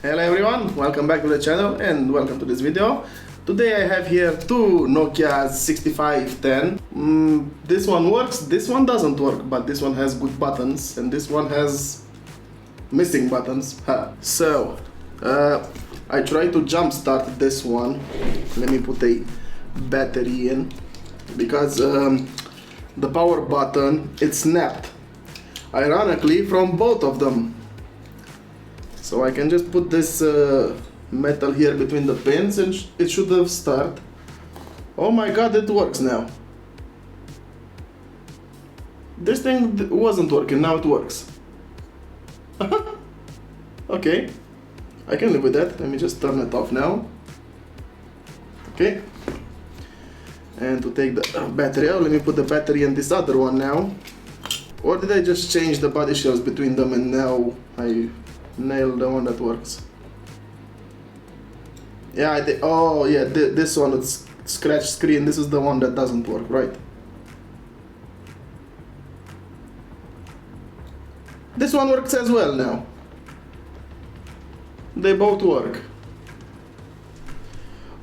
Hello everyone, welcome back to the channel and welcome to this video. Today I have here two Nokia 6510. This one works, this one doesn't work, but this one has good buttons and this one has missing buttons. So, I try to jump start this one. Let me put a battery in because the power button, it snapped, ironically, from both of them. So I can just put this metal here between the pins and it should have started. Oh my god, it works now. This thing wasn't working, now it works. Okay, I can live with that. Let me just turn it off now. Okay. And to take the battery out, let me put the battery in this other one now. Or did I just change the body shells between them and now I nailed the one that works? Yeah, I did. Oh yeah, this one, it's scratch screen. This is the one that doesn't work, right? This one works as well now. They both work.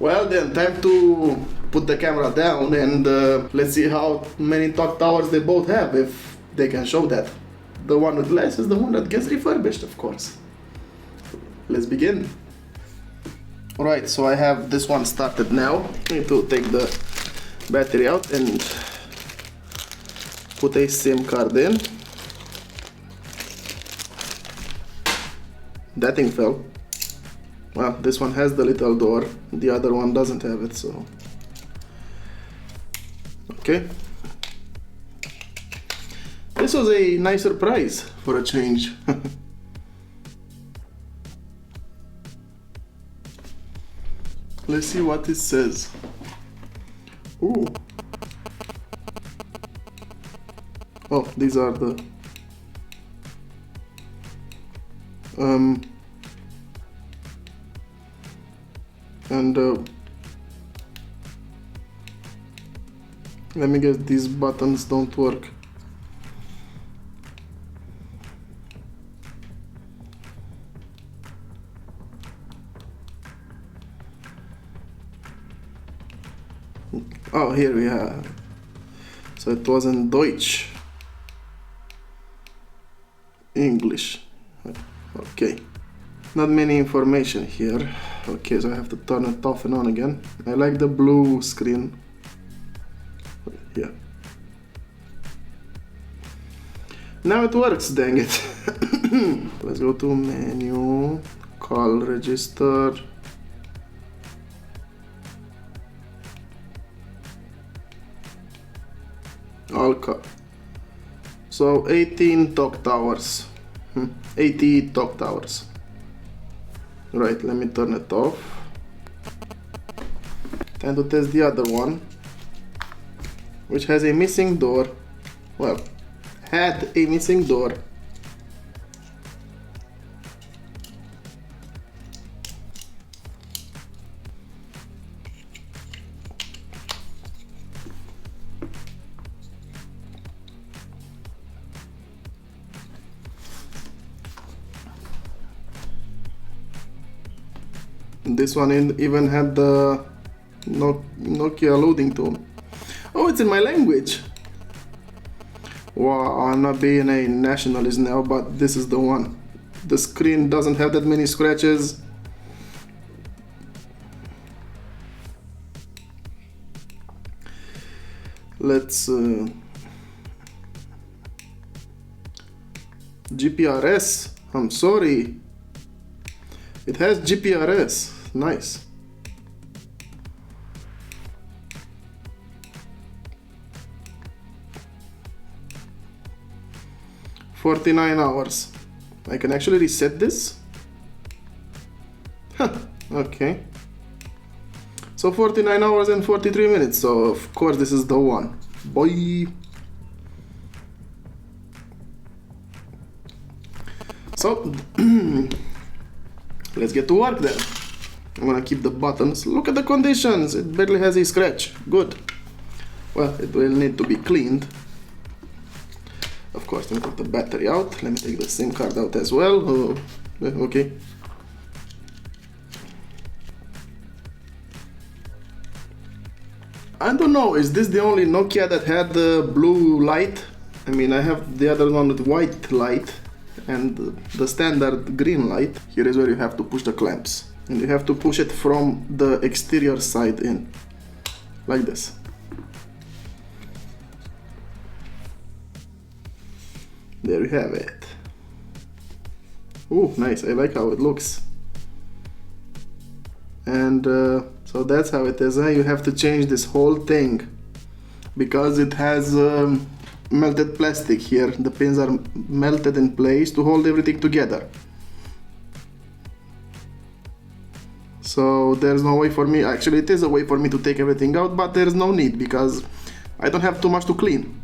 Well then, time to put the camera down and let's see how many talk towers they both have, if they can show that. The one with less is the one that gets refurbished, of course. Let's begin. Alright, so I have this one started now. I need to take the battery out and put a SIM card in. That thing fell. Well, this one has the little door, the other one doesn't have it, so... Okay. This was a nice surprise for a change. Let's see what it says. Ooh. Oh, these are the... let me guess, these buttons don't work. Oh, here we are. So it was in Deutsch. English. Okay. Not many information here. Okay, so I have to turn it off and on again. I like the blue screen. Yeah. Now it works, dang it. Let's go to menu, call register. So 18 talk towers. 80 talk towers. Right, let me turn it off. Time to test the other one, which has a missing door. Well, had a missing door. This one even had the Nokia loading tool. Oh, it's in my language. Wow, I'm not being a nationalist now, but this is the one. The screen doesn't have that many scratches. Let's GPRS. I'm sorry. It has GPRS. Nice. "49 hours. I can actually reset this? Huh, okay. So 49 hours and 43 minutes, so of course this is the one. Boy. So, let's get to work then. I'm gonna keep the buttons. Look at the conditions, it barely has a scratch. Good. Well, it will need to be cleaned. Of course, let me take the battery out. Let me take the SIM card out as well. Okay. I don't know, is this the only Nokia that had the blue light? I mean, I have the other one with white light and the standard green light. Here is where you have to push the clamps. And you have to push it from the exterior side in, like this. There you have it. Oh, nice, I like how it looks. And so that's how it is. You have to change this whole thing because it has melted plastic here. The pins are melted in place to hold everything together. So there's no way for me, actually it is a way for me to take everything out, but there's no need because I don't have too much to clean.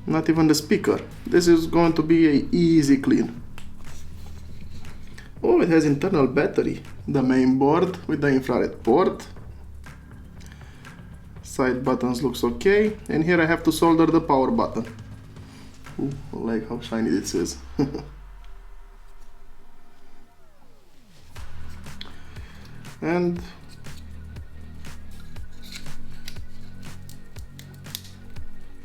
Not even the speaker. This is going to be an easy clean. Oh, it has internal battery. The main board with the infrared port. Side buttons looks okay. And here I have to solder the power button. Ooh, I like how shiny this is. And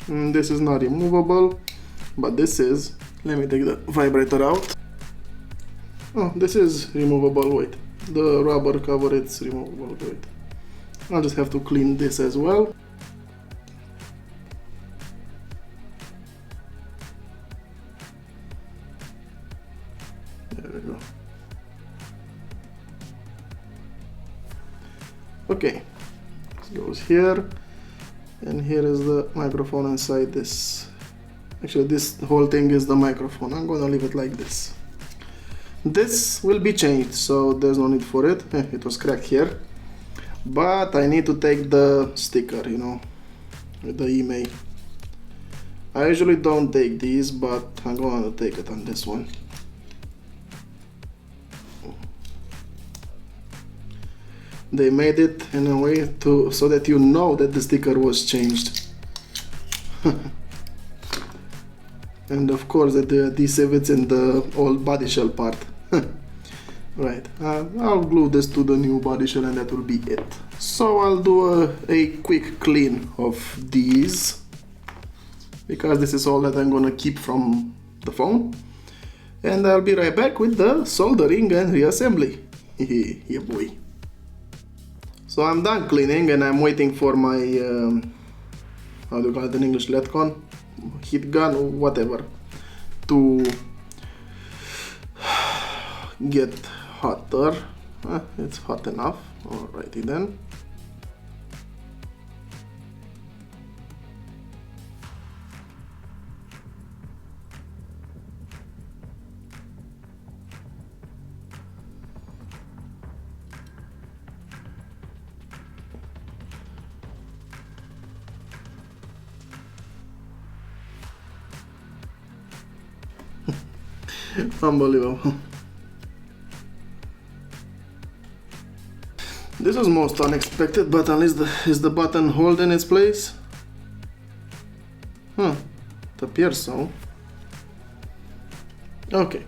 this is not removable, but this is. Let me take the vibrator out. Oh, this is removable, wait. The rubber cover, it's removable, wait. I'll just have to clean this as well. There we go. Okay, this goes here. And here is the microphone inside this. Actually, this whole thing is the microphone. I'm gonna leave it like this. This will be changed, so there's no need for it. It was cracked here. But I need to take the sticker, you know, with the email. I usually don't take these, but I'm gonna take it on this one. They made it in a way so that you know that the sticker was changed. And of course the adhesive is in the old body shell part. Right, I'll glue this to the new body shell and that will be it. So I'll do a quick clean of these, because this is all that I'm gonna keep from the phone. And I'll be right back with the soldering and reassembly. Yeah boy. So I'm done cleaning and I'm waiting for my, how do you call it in English, Letcon? Heat gun or whatever, to get hotter. It's hot enough. Alrighty then. Unbelievable. This was most unexpected, but at least is the button hold in its place? Huh, it appears so. Okay.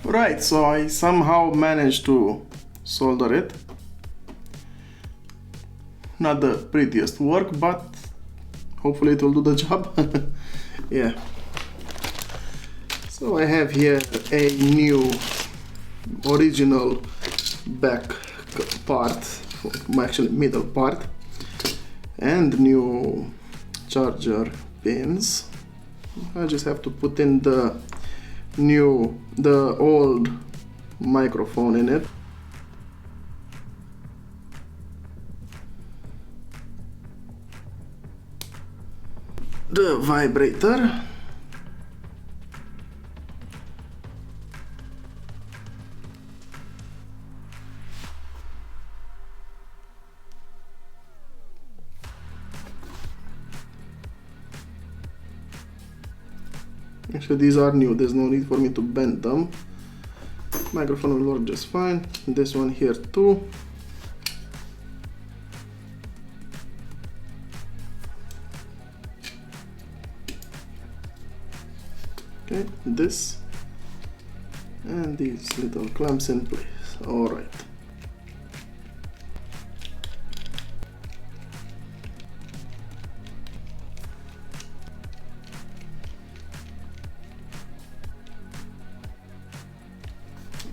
Right, so I somehow managed to solder it. Not the prettiest work, but hopefully it will do the job. Yeah. So I have here a new original back part, actually middle part, and new charger pins. I just have to put in the old microphone in it. The vibrator. Actually, these are new, there's no need for me to bend them. Microphone will work just fine. This one here too. Okay, this and these little clamps in place. All right.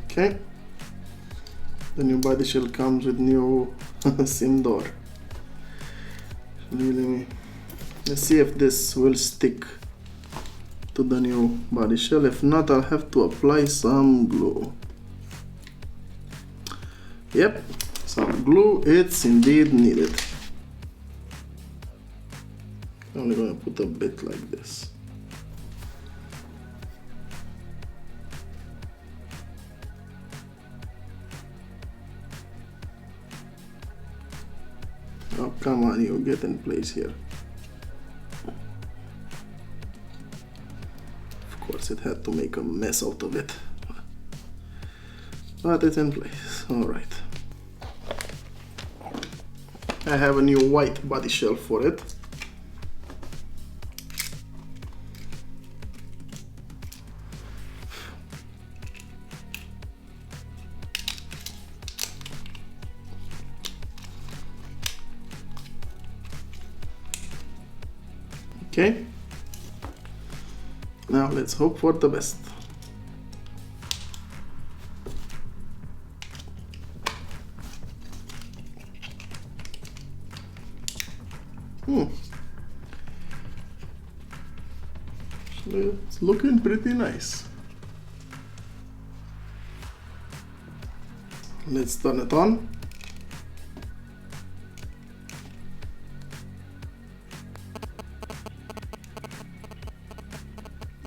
Okay. The new body shell comes with new seam door. Let's see if this will stick to the new body shell. If not, I'll have to apply some glue. Yep, some glue, it's indeed needed. I'm only gonna put a bit like this. Oh, come on, you get in place here. Of course, it had to make a mess out of it. But it's in place, alright. I have a new white body shell for it. Okay, now let's hope for the best. It's looking pretty nice. Let's turn it on.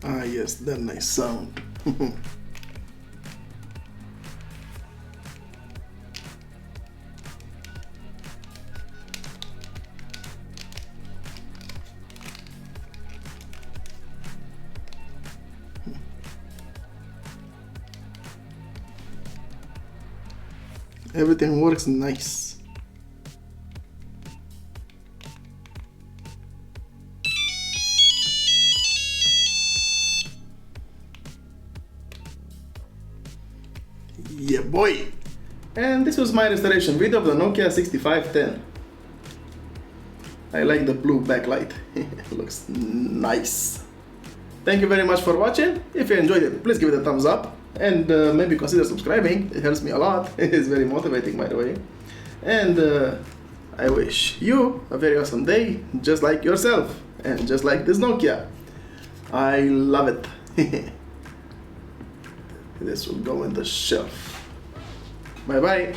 Ah yes, that nice sound. Everything works nice. Yeah boy! And this was my restoration video of the Nokia 6510. I like the blue backlight. It looks nice. Thank you very much for watching. If you enjoyed it, please give it a thumbs up and maybe consider subscribing. It helps me a lot. It's very motivating, by the way. And I wish you a very awesome day, just like yourself and just like this Nokia. I love it. This will go in the shelf. Bye bye.